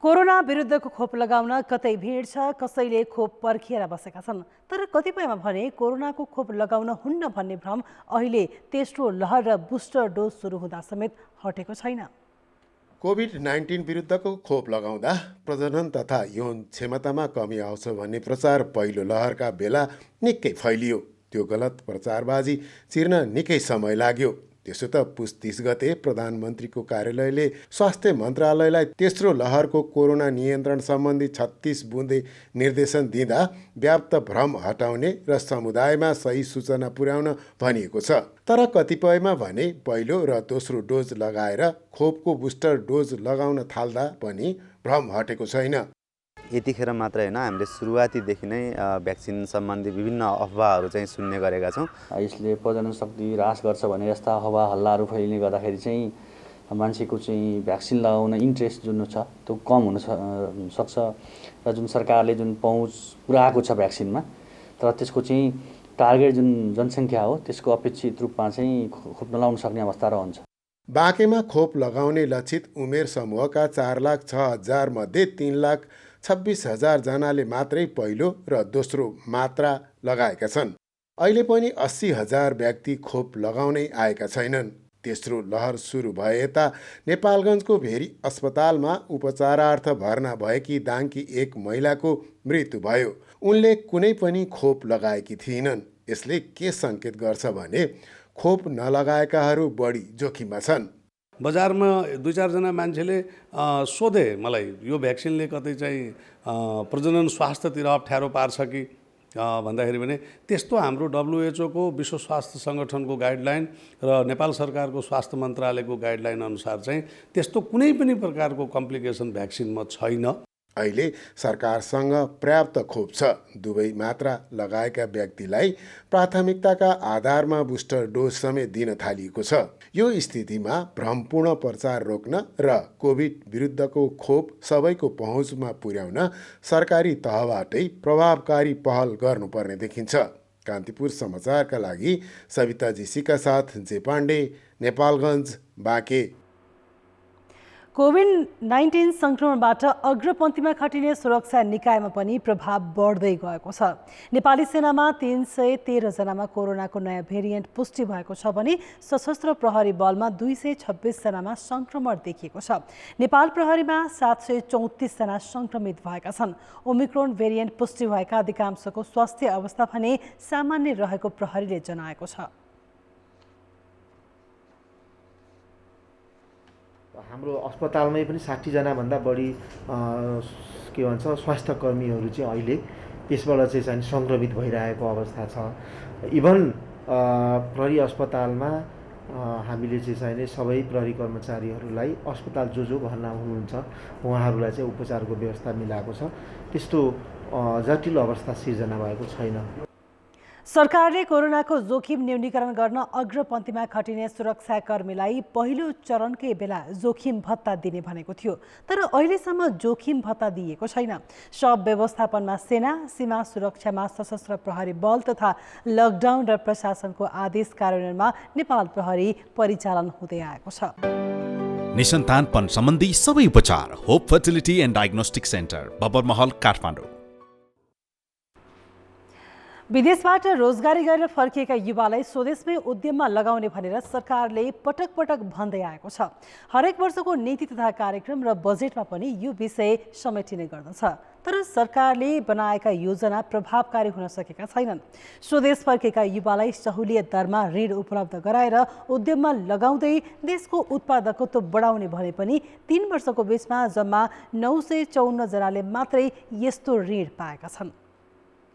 कोरोना विरुद्धको खोप लगाउन कतै भिड छ, कसैले खोप पर्खिएर बसेका छन्। तर कतिपयमा भने कोरोनाको खोप लगाउन हुन्न भन्ने भ्रम अहिले तेस्रो लहर र बुस्टर डोज सुरु हुँदा समेत हटेको छैन। कोभिड-19 विरुद्धको खोप लगाउँदा प्रजनन तथा यौन क्षमतामा कमी आउँछ भन्ने प्रचार पहिलो लहरका बेला निकै फैलियो। त्यो गलत प्रचारबाजी चिर्न निकै समय लाग्यो। त्यसो त पुस 30 गते प्रधानमन्त्रीको कार्यालयले स्वास्थ्य मन्त्रालयलाई तेस्रो लहरको कोरोना नियन्त्रण सम्बन्धी 36 बुँदे निर्देशन दिँदा व्याप्त भ्रम हटाउने र समुदायमा सही सूचना पुर्याउन भनिएको छ। तर कतिपयमा भने पहिलो र दोस्रो डोज लगाएर खोपको बुस्टर डोज लगाउन थाल्दा पनि भ्रम हटेको छैन। यतिखेर मात्र होइन, हामीले सुरुवातीदेखि नै भ्याक्सिन सम्बन्धी विभिन्न अफवाहहरू चाहिँ सुन्ने गरेका छौँ। यसले प्रजनन शक्ति ह्रास गर्छ भने यस्ता हवा हल्लाहरू फैलिने गर्दाखेरि चाहिँ मान्छेको चाहिँ भ्याक्सिन लगाउन इन्ट्रेस्ट जुन छ त्यो कम हुन सक्छ र जुन सरकारले जुन पहुँच पुऱ्याएको छ भ्याक्सिनमा, तर त्यसको चाहिँ टार्गेट जुन जनसङ्ख्या हो त्यसको अपेक्षित रूपमा चाहिँ खोप नलाउन सक्ने अवस्था रहन्छ। बाँकेमा खोप लगाउने लक्षित उमेर समूहका 4,06,000 मध्ये 3,26,000 जनाले मात्रै पहिलो र दोस्रो मात्रा लगाएका छन्। अहिले पनि 80,000 व्यक्ति खोप लगाउनै आएका छैनन्। तेस्रो लहर सुरु भए यता नेपालगञ्जको भेरी अस्पतालमा उपचारार्थ भर्ना भएकी दाङकी एक महिलाको मृत्यु भयो। उनले कुनै पनि खोप लगाएकी थिएनन्। यसले के सङ्केत गर्छ भने खोप नलगाएकाहरू बढी जोखिममा छन्। बजारमा 2-4 जना मान्छेले सोधे मलाई यो भ्याक्सिनले कतै चाहिँ प्रजनन स्वास्थ्यतिर अप्ठ्यारो पार्छ कि भन्दाखेरि भने त्यस्तो हाम्रो WHO को विश्व स्वास्थ्य सङ्गठनको गाइडलाइन र नेपाल सरकारको स्वास्थ्य मन्त्रालयको गाइडलाइन अनुसार चाहिँ त्यस्तो कुनै पनि प्रकारको कम्प्लिकेसन भ्याक्सिनमा छैन। अहिले सरकारसँग पर्याप्त खोप छ। दुवै मात्रा लगाएका व्यक्तिलाई प्राथमिकताका आधारमा बुस्टर डोज समेत दिन थालिएको छ। यो स्थितिमा भ्रमपूर्ण प्रचार रोक्न र कोभिड विरुद्धको खोप सबैको पहुँचमा पुर्याउन सरकारी तहबाटै प्रभावकारी पहल गर्नुपर्ने देखिन्छ। कान्तिपुर समाचारका लागि सविता जीसीका साथ जे पाण्डे, नेपालगञ्ज, बाँके। कोभिड-19 सङ्क्रमणबाट अग्रपन्थीमा खटिने सुरक्षा निकायमा पनि प्रभाव बढ्दै गएको छ। नेपाली सेनामा 313 जनामा कोरोनाको नयाँ भेरिएन्ट पुष्टि भएको छ भने सशस्त्र प्रहरी बलमा 226 जनामा सङ्क्रमण देखिएको छ। नेपाल प्रहरीमा 734 जना सङ्क्रमित भएका छन्। ओमिक्रोन भेरिएन्ट पुष्टि भएका अधिकांशको स्वास्थ्य अवस्था भने सामान्य रहेको प्रहरीले जनाएको छ। हाम्रो अस्पतालमै पनि 60 जनाभन्दा बढी के भन्छ स्वास्थ्यकर्मीहरू चाहिँ अहिले त्यसबाट चाहिँ सङ्क्रमित भइरहेको अवस्था छ। इभन प्रहरी अस्पतालमा हामीले चाहिँ सबै प्रहरी कर्मचारीहरूलाई अस्पताल जो भर्ना हुनुहुन्छ उहाँहरूलाई चाहिँ उपचारको व्यवस्था मिलाएको छ। त्यस्तो जटिल अवस्था सिर्जना भएको छैन। सरकारले कोरोनाको जोखिम न्यूनीकरण गर्न अग्रपन्थीमा खटिने सुरक्षाकर्मीलाई पहिलो चरणकै बेला जोखिम भत्ता दिने भनेको थियो, तर अहिलेसम्म जोखिम भत्ता दिएको छैन। शव व्यवस्थापनमा सेना, सीमा सुरक्षामा सशस्त्र प्रहरी बल तथा लकडाउन र प्रशासनको आदेश कार्यान्वयनमा नेपाल प्रहरी परिचालन हुँदै आएको छ। निसन्तानपन सम्बन्धी सबै उपचार hope fertility and diagnostic centre, Babarmahal, Kathmandu. विदेशबाट रोजगारी गरेर फर्किएका युवालाई स्वदेशमै उद्यममा लगाउने भनेर सरकारले पटक पटक भन्दै आएको छ। हरेक वर्षको नीति तथा कार्यक्रम र बजेटमा पनि यो विषय समेटिने गर्दछ। तर सरकारले बनाएका योजना प्रभावकारी हुन सकेका छैनन्। स्वदेश फर्केका युवालाई सहुलियत दरमा ऋण उपलब्ध गराएर उद्यममा लगाउँदै देशको उत्पादकत्व बढाउने भने पनि 3 वर्षको बीचमा जम्मा 954 जनाले मात्रै यस्तो ऋण पाएका छन्।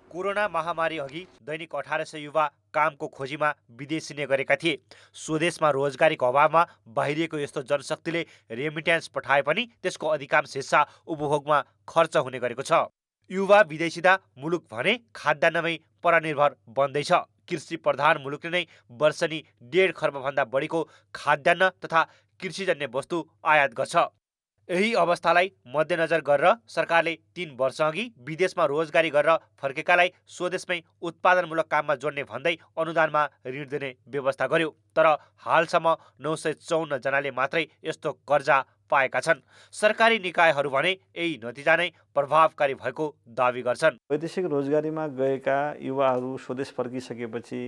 कोरोना महामारी अघि दैनिक 1800 युवा कामको खोजीमा विदेशिने गरेका थिए। स्वदेशमा रोजगारीको अभावमा बाहिरिएको यस्तो जनशक्तिले रेमिट्यान्स पठाए पनि त्यसको अधिकांश हिस्सा उपभोगमा खर्च हुने गरेको छ। युवा विदेशिँदा मुलुक भने खाद्यान्नमै परनिर्भर बन्दैछ। कृषि प्रधान मुलुकले नै वर्षनी 1.5 खर्बभन्दा बढीको खाद्यान्न तथा कृषिजन्य वस्तु आयात गर्छ। यही अवस्थालाई मध्यनजर गरेर सरकारले 3 वर्षअघि विदेशमा रोजगारी गरेर फर्केकालाई स्वदेशमै उत्पादनमूलक काममा जोड्ने भन्दै अनुदानमा ऋण दिने व्यवस्था गर्यो। तर हालसम्म 954 जनाले मात्रै यस्तो कर्जा पाएका छन्। सरकारी निकायहरू भने यही नतिजा नै प्रभावकारी भएको दावी गर्छन्। वैदेशिक रोजगारीमा गएका युवाहरू स्वदेश फर्किसकेपछि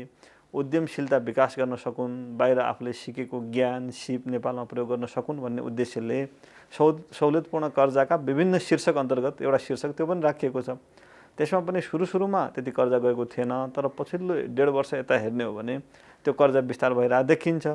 उद्यमशीलता विकास गर्न सकुन्, बाहिर आफूले सिकेको ज्ञान सिप नेपालमा प्रयोग गर्न सकुन् भन्ने उद्देश्यले सहुलियतपूर्ण कर्जाका विभिन्न शीर्षक अन्तर्गत एउटा शीर्षक त्यो पनि राखिएको छ। त्यसमा पनि सुरुमा त्यति कर्जा गएको थिएन, तर पछिल्लो 1.5 वर्ष यता हेर्ने हो भने त्यो कर्जा विस्तार भइरहेको देखिन्छ।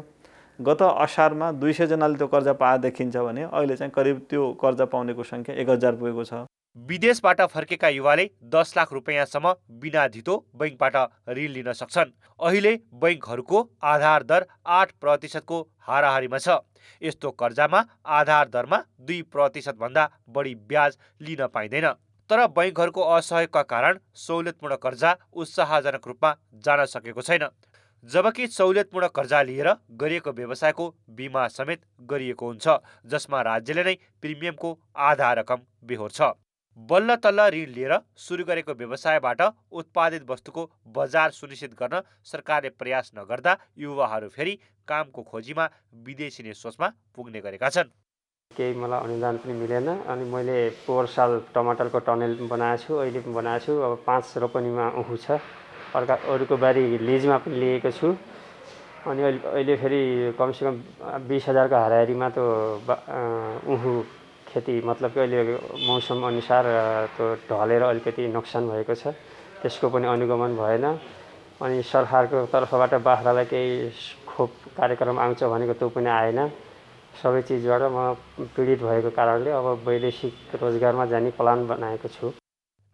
गत असारमा 200 जनाले त्यो कर्जा पाए देखिन्छ भने अहिले चाहिँ करिब त्यो कर्जा पाउनेको सङ्ख्या 1000 पुगेको छ। विदेशबाट फर्केका युवाले 10 लाख रुपैयाँसम्म बिना धितो बैंकबाट ऋण लिन सक्छन्। अहिले बैंकहरूको आधार दर 8% को हाराहारीमा छ। यस्तो कर्जामा आधार दरमा 2% भन्दा बढी ब्याज लिन पाइँदैन। तर बैंकहरूको असहयोगका कारण सहुलियतपूर्ण कर्जा उत्साहजनक रूपमा जान सकेको छैन। जबकि सहुलियतपूर्ण कर्जा लिएर गरिएको व्यवसायको बिमा समेत गरिएको हुन्छ, जसमा राज्यले नै प्रिमियमको आधा रकम बेहोर्छ। बल्ल तल्ल ऋण लिएर सुरु गरेको व्यवसायबाट उत्पादित वस्तुको बजार सुनिश्चित गर्न सरकारले प्रयास नगर्दा युवाहरू फेरि कामको खोजीमा विदेशिने सोचमा पुग्ने गरेका छन्। केही मलाई अनुदान पनि मिलेन अनि मैले पोहोर साल टमाटरको टनेल बनाएको छु, अहिले पनि बनाएको छु। अब 5 रोपनीमा उखु छ, अरूको बारी लिजमा पनि लिएको छु। अनि अहिले फेरि कमसेकम 20,000 को हाराहारीमा त उखु खेती मतलब कि अहिले मौसम अनुसार त्यो ढलेर अलिकति नोक्सान भएको छ, त्यसको पनि अनुगमन भएन। अनि सरकारको तर्फबाट बाख्रालाई केही खोप कार्यक्रम आउँछ भनेको त्यो पनि आएन। सबै चिजबाट म पीडित भएको कारणले अब वैदेशिक रोजगारमा जाने प्लान बनाएको छु।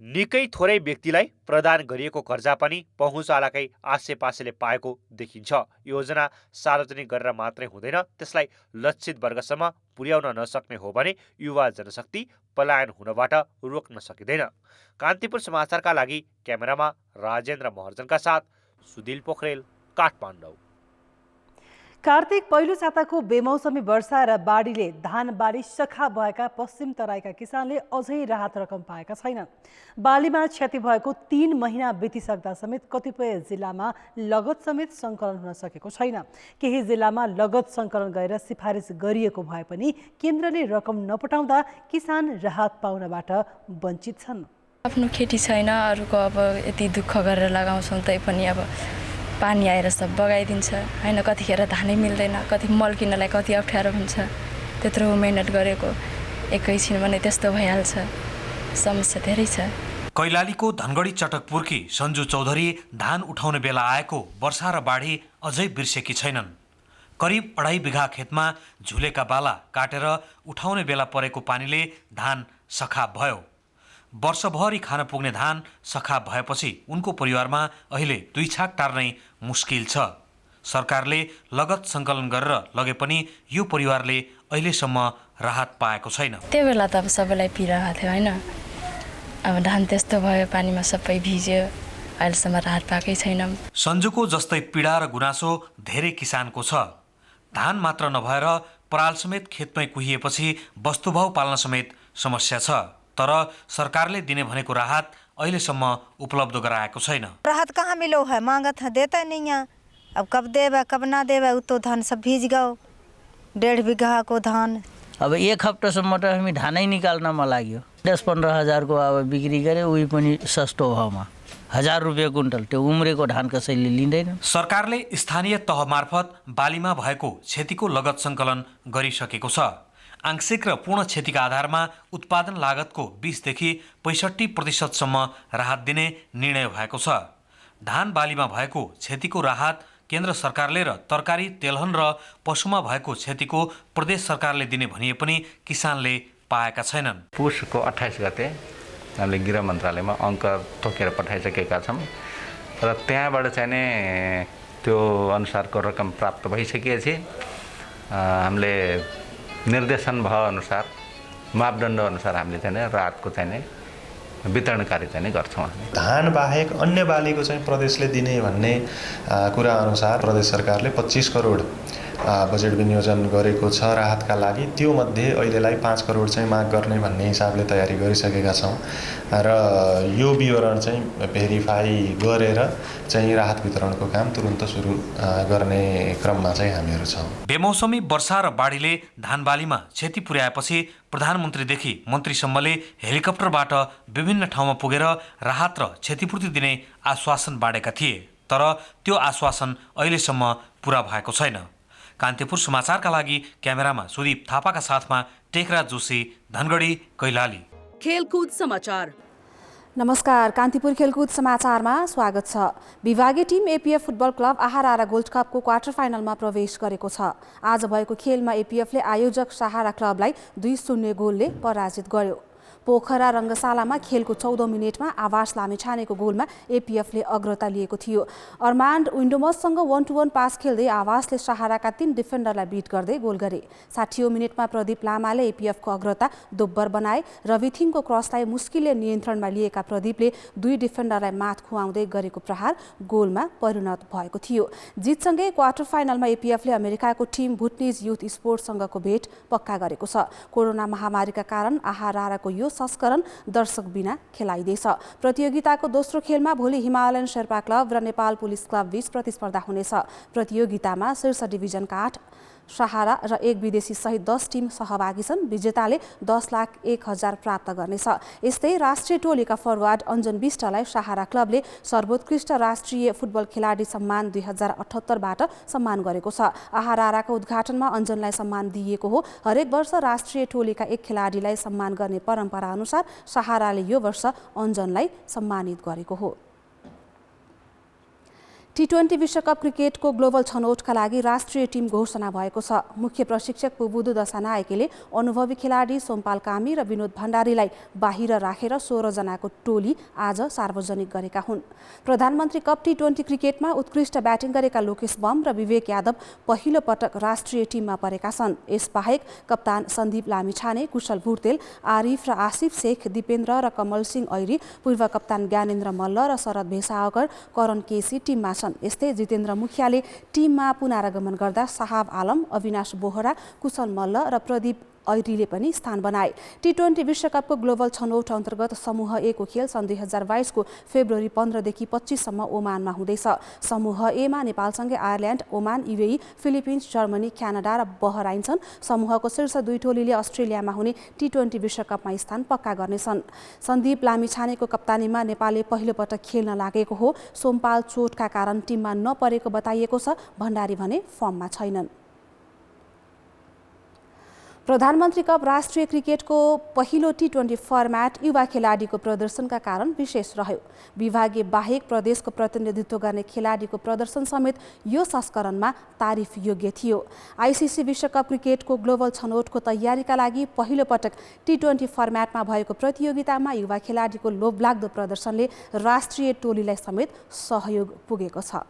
निकै थोरै व्यक्तिलाई प्रदान गरिएको कर्जा पनि पहुँचवालाकै आसेपासेले पाएको देखिन्छ। योजना सार्वजनिक गरेर मात्रै हुँदैन, त्यसलाई लक्षित वर्गसम्म पुर्याउन नसक्ने हो भने युवा जनशक्ति पलायन हुनबाट रोक्न सकिँदैन। कान्तिपुर समाचारका लागि क्यामेरामा राजेन्द्र महर्जनका साथ सुदिल पोखरेल, काठमाडौँ। कार्तिक पहिलो साताको बेमौसमी वर्षा र बाढीले धान बाली सखा भएका पश्चिम तराईका किसानले अझै राहत रकम पाएका छैनन्। बालीमा क्षति भएको 3 महिना बितिसक्दा समेत कतिपय जिल्लामा लगत समेत सङ्कलन हुन सकेको छैन। केही जिल्लामा लगत सङ्कलन गरेर सिफारिस गरिएको भए पनि केन्द्रले रकम नपठाउँदा किसान राहत पाउनबाट वञ्चित छन्। आफ्नो खेती छैन, अरूको अब यति दुःख गरेर लगाउँछौँ तै पनि अब पानी आएर सब बगाइदिन्छ हैन। कतिखेर धानै मिल्दैन, कति मल किन्नलाई कति अप्ठ्यारो हुन्छ। त्यत्रो मेहनत गरेको एकैछिन भने त्यस्तो भइहाल्छ। समस्या धेरै छ। कैलालीको धनगढी चटकपुरकी सञ्जु चौधरी धान उठाउने बेला आएको वर्षा र बाढी अझै बिर्सेकी छैनन्। करिब 2.5 बिघा खेतमा झुलेका बाला काटेर उठाउने बेला परेको पानीले धान सखा भयो। वर्षभरि खान पुग्ने धान सखा भएपछि उनको परिवारमा अहिले 2 छाक टार्नै मुस्किल छ। सरकारले लगत सङ्कलन गरेर लगे पनि यो परिवारले अहिलेसम्म राहत पाएको छैन। त्यो बेला त अब सबैलाई पिरहेको थियो हैन। अब धान त्यस्तो भयो, पानीमा सबै भिज्यो, अहिलेसम्म राहत पाएकै छैन। सञ्जुको जस्तै पीडा र गुनासो धेरै किसानको छ। धान मात्र नभएर पराल समेत खेतमै कुहिएपछि वस्तुभाउ पाल्न समेत समस्या छ। तर सरकारले दिने भनेको राहत अहिलेसम्म उपलब्ध गराएको छैन। राहत कहाँ मिलो है, मांगत है, देता नहीं है। अब कब देवे कब ना देवे, तो धान सब भीज गयो। 1.5 बिघा को धान अब 1 हप्तासम्म त हामी धानै निकाल्नमा लाग्यो। 10-15 हजार को अब बिक्री गरे, उही पनि सस्तो भावमा। 1000 रुपियाँ कुन्टल त्यो उम्रेको धान कसैले लिँदैन। सरकारले स्थानीय तह मार्फत बालीमा भएको क्षतिको लगत सङ्कलन गरिसकेको छ। आंशिक र पूर्ण क्षतिका आधारमा उत्पादन लागतको 20 देखि 65% राहत दिने निर्णय भएको छ। धान बालीमा भएको क्षतिको राहत केन्द्र सरकारले र तरकारी तेलहन र पशुमा भएको क्षतिको प्रदेश सरकारले दिने भनिए पनि किसानले पाएका छैनन्। पुसको 28 गते हामीले गृह मन्त्रालयमा अङ्क तोकेर पठाइसकेका छौँ र त्यहाँबाट चाहिँ नै त्यो अनुसारको रकम प्राप्त भइसकेपछि हामीले निर्देशन भए अनुसार मापदण्ड अनुसार हामीले चाहिँ राहतको चाहिँ वितरण कार्य चाहिँ गर्छौँ। धान बाहेक अन्य बालीको चाहिँ प्रदेशले दिने भन्ने कुरा अनुसार प्रदेश सरकारले 25 करोड बजेट विनियोजन गरेको छ राहतका लागि। त्यो मध्ये अहिलेलाई 5 करोड चाहिँ माग गर्ने भन्ने हिसाबले तयारी गरिसकेका छौँ र यो विवरण चाहिँ भेरिफाई गरेर चाहिँ राहत वितरणको काम तुरुन्त सुरु गर्ने क्रममा चाहिँ हामीहरू छौँ। बेमौसमी वर्षा र बाढीले धान बालीमा क्षति पुर्याएपछि प्रधानमन्त्रीदेखि मन्त्रीसम्मले हेलिकप्टरबाट विभिन्न ठाउँमा पुगेर राहत र क्षतिपूर्ति दिने आश्वासन बाँडेका थिए, तर त्यो आश्वासन अहिलेसम्म पुरा भएको छैन। कान्तिपुर समाचारका लागि क्यामेरामा सुदीप थापाका साथमा टेकराज जोशी, धनगढी, कैलाली। खेलकुद समाचार। नमस्कार, कान्तिपुर खेलकुद समाचारमा स्वागत छ। विभागीय टिम एपीएफ फुटबल क्लब आहारा गोल्ड कपको क्वार्टर फाइनलमा प्रवेश गरेको छ। आज भएको खेलमा एपीएफले आयोजक सहारा क्लबलाई 2-0 गोलले पराजित गर्यो। पोखरा रङ्गशालामा खेलको 14 मिनेटमा आवास लामिछानेको गोलमा एपीएफले अग्रता लिएको थियो। अर्मान्ड विन्डोमससँग 1-1 पास खेल्दै आवासले सहाराका 3 डिफेन्डरलाई बिट गर्दै गोल गरे। 60औं मिनेटमा प्रदीप लामाले एपीएफको अग्रता दोब्बर बनाए। रविथिङको क्रसलाई मुस्किलले नियन्त्रणमा लिएका प्रदीपले 2 डिफेन्डरलाई मात खुवाउँदै गरेको प्रहार गोलमा परिणत भएको थियो। जितसँगै क्वार्टर फाइनलमा एपीएफले अमेरिकाको टिम भुटनिज युथ स्पोर्ट्ससँगको भेट पक्का गरेको छ। कोरोना महामारीका कारण आहाराको यो संस्करण दर्शक बिना खेलाइँदैछ। प्रतियोगिताको दोस्रो खेलमा भोलि हिमालयन शेर्पा क्लब र नेपाल पुलिस क्लब बीच प्रतिस्पर्धा हुनेछ। प्रतियोगितामा शीर्ष डिभिजनका 8 सहारा र 1 विदेशी सहित 10 टिम सहभागी छन्। विजेताले 10,01,000 प्राप्त गर्नेछ। यस्तै राष्ट्रिय टोलीका फरवार्ड अञ्जन विष्टलाई सहारा क्लबले सर्वोत्कृष्ट राष्ट्रिय फुटबल खेलाडी सम्मान 2078बाट सम्मान गरेको छ। आहाराको उद्घाटनमा अञ्जनलाई सम्मान दिइएको हो। हरेक वर्ष राष्ट्रिय टोलीका एक खेलाडीलाई सम्मान गर्ने परम्परा अनुसार सहाराले यो वर्ष अञ्जनलाई सम्मानित गरेको हो। T20 विश्वकप क्रिकेटको ग्लोबल छनौटका लागि राष्ट्रिय टिम घोषणा भएको छ। मुख्य प्रशिक्षक पुबुदु दशानायकेले अनुभवी खेलाडी सोमपाल कामी र विनोद भण्डारीलाई बाहिर राखेर 16 जनाको टोली आज सार्वजनिक गरेका हुन्। प्रधानमन्त्री कप T20 क्रिकेटमा उत्कृष्ट ब्याटिङ गरेका लोकेश बम र विवेक यादव पहिलो पटक राष्ट्रिय टिममा परेका छन्। यसबाहेक कप्तान सन्दीप लामिछाने, कुशल भुर्तेल, आरिफ र आसिफ शेख, दिपेन्द्र र कमल सिंह ऐरी, पूर्व कप्तान ज्ञानेन्द्र मल्ल र शरद भेसावकर, करण केसी टिममा छन्। यस्तै जितेन्द्र मुखियाले टिममा पुनरागमन गर्दा साहाब आलम, अविनाश बोहरा, कुशल मल्ल र प्रदीप ऐरीले पनि स्थान बनाए। T20 विश्वकपको ग्लोबल छनौट अन्तर्गत समूह ए को खेल सन् 2022 को फेब्रुअरी 15 देखि 25 सम्म ओमानमा हुँदैछ। समूह ए मा नेपालसँगै Ireland, Oman, UAE, Philippines, Germany, Canada र बहराइन छन्। समूहको शीर्ष 2 टोलीले अस्ट्रेलियामा हुने T20 विश्वकपमा स्थान पक्का गर्नेछन्। सन्दीप लामिछानेको कप्तानीमा नेपालले पहिलो पटक खेल्न लागेको हो। सोमपाल चोटका कारण टिममा नपरेको बताइएको छ। भण्डारी भने फर्ममा छैनन्। प्रधानमन्त्री कप राष्ट्रिय क्रिकेटको पहिलो T20 फर्म्याट युवा खेलाडीको प्रदर्शनका कारण विशेष रह्यो। विभागीय बाहेक प्रदेशको प्रतिनिधित्व गर्ने खेलाडीको प्रदर्शन समेत यो संस्करणमा तारिफ योग्य थियो। आइसिसी विश्वकप क्रिकेटको ग्लोबल छनौटको तयारीका लागि पहिलो पटक T20 फर्म्याटमा भएको प्रतियोगितामा युवा खेलाडीको लोभलाग्दो प्रदर्शनले राष्ट्रिय टोलीलाई समेत सहयोग पुगेको छ।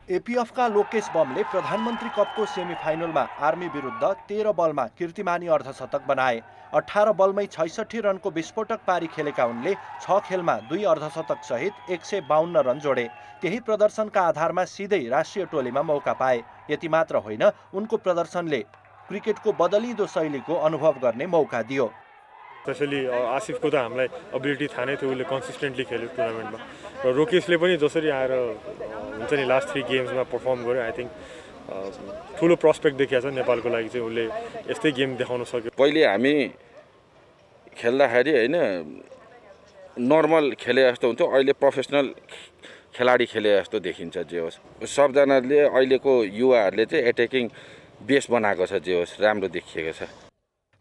एपीएफका लोकेश बमले प्रधानमन्त्री कपको सेमिफाइनलमा आर्मी विरुद्ध 13 बलमा कीर्तिमानी अर्धशतक बनाए। 18 बलमै 66 रनको विस्फोटक पारी खेलेका उनले 6 खेलमा 2 अर्धशतक सहित 152 रन जोडे। त्यही प्रदर्शनका आधारमा सिधै राष्ट्रिय टोलीमा मौका पाए। यति मात्र होइन, उनको प्रदर्शनले क्रिकेटको बदलिँदो शैलीको अनुभव गर्ने मौका दियो। स्पेसली आसिफको त हामीलाई एबिलिटी थाहा नै थियो, उसले कन्सिस्टेन्टली खेल्यो टुर्नामेन्टमा र रोकेशले पनि जसरी आएर हुन्छ नि लास्ट 3 गेम्समा पर्फर्म गर्यो। आई थिङ्क ठुलो प्रस्पेक्ट देखिया छ नेपालको लागि चाहिँ, उसले यस्तै गेम देखाउन सक्यो। पहिले हामी खेल्दाखेरि होइन नर्मल खेले जस्तो हुन्थ्यो, अहिले प्रोफेसनल खेलाडी खेले जस्तो देखिन्छ। जे होस् सबजनाले अहिलेको युवाहरूले चाहिँ एटेकिङ बेस बनाएको छ, जे होस् राम्रो देखिएको छ।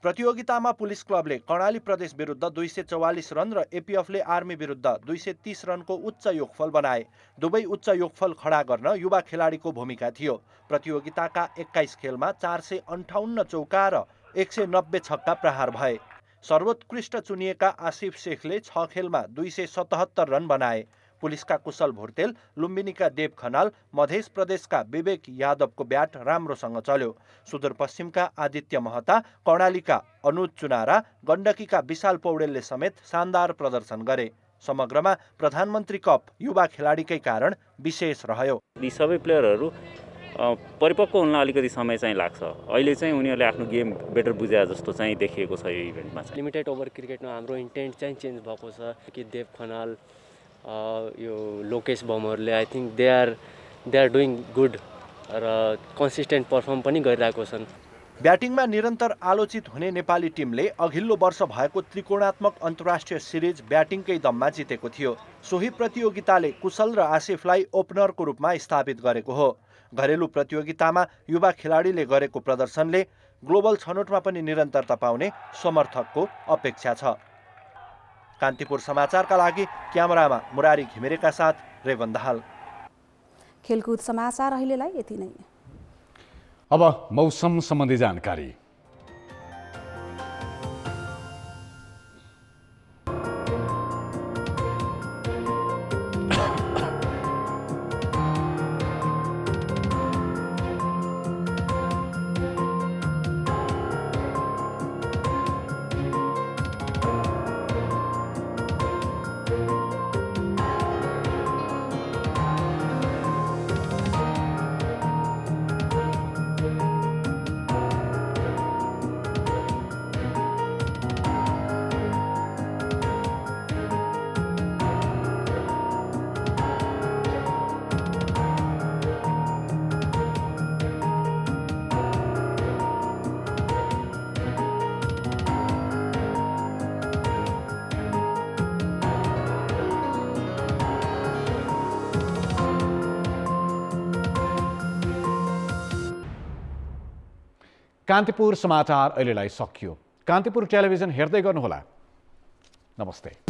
प्रतियोगितामा पुलिस क्लबले कर्णाली प्रदेश विरुद्ध 244 रन र एपीएफले आर्मी विरुद्ध 230 रनको उच्च योगफल बनाए। दुवै उच्च योगफल खडा गर्न युवा खेलाडीको भूमिका थियो। प्रतियोगिताका 21 खेलमा 458 चौका र 190 छक्का प्रहार भए। सर्वोत्कृष्ट चुनिएका आसिफ शेखले 6 खेलमा 277 रन बनाए। पुलिसका कुशल भुर्तेल, लुम्बिनीका देव खनाल, मध्य प्रदेशका विवेक यादवको ब्याट राम्रोसँग चल्यो। सुदूरपश्चिमका आदित्य महता, कर्णालीका अनुज चुनारा, गण्डकीका विशाल पौडेलले समेत शानदार प्रदर्शन गरे। समग्रमा प्रधानमन्त्री कप युवा खेलाडीकै कारण विशेष रह्यो। यी सबै प्लेयरहरू परिपक्व हुन अलिकति समय चाहिँ लाग्छ। अहिले चाहिँ उनीहरूले आफ्नो गेम बेटर बुझाए जस्तो चाहिँ देखिएको छ यो इभेन्टमा। लिमिटेड ओभर क्रिकेटमा हाम्रो इन्टेन्ट चाहिँ चेन्ज भएको छ कि देव खनाल यो लोकेश बमहरूले I think they are doing good र कन्सिस्टेन्ट पर्फर्म पनि गरिरहेको छन्। ब्याटिङमा निरन्तर आलोचित हुने नेपाली टिमले अघिल्लो वर्ष भएको त्रिकोणात्मक अन्तर्राष्ट्रिय सिरिज ब्याटिङकै दममा जितेको थियो। सोही प्रतियोगिताले कुशल र आसिफलाई ओपनरको रूपमा स्थापित गरेको हो। घरेलु प्रतियोगितामा युवा खेलाडीले गरेको प्रदर्शनले ग्लोबल छनौटमा पनि निरन्तरता पाउने समर्थकको अपेक्षा छ। कान्तिपुर समाचारका लागि क्यामेरामा मुरारी घिमिरेका साथ रेवन दाहाल। खेलकुद समाचार अहिलेलाई यति नै। अब मौसम सम्बन्धी जानकारी। कान्तिपुर समाचार अहिलेलाई सकियो। कान्तिपुर टेलिभिजन हेर्दै गर्नुहोला। नमस्ते।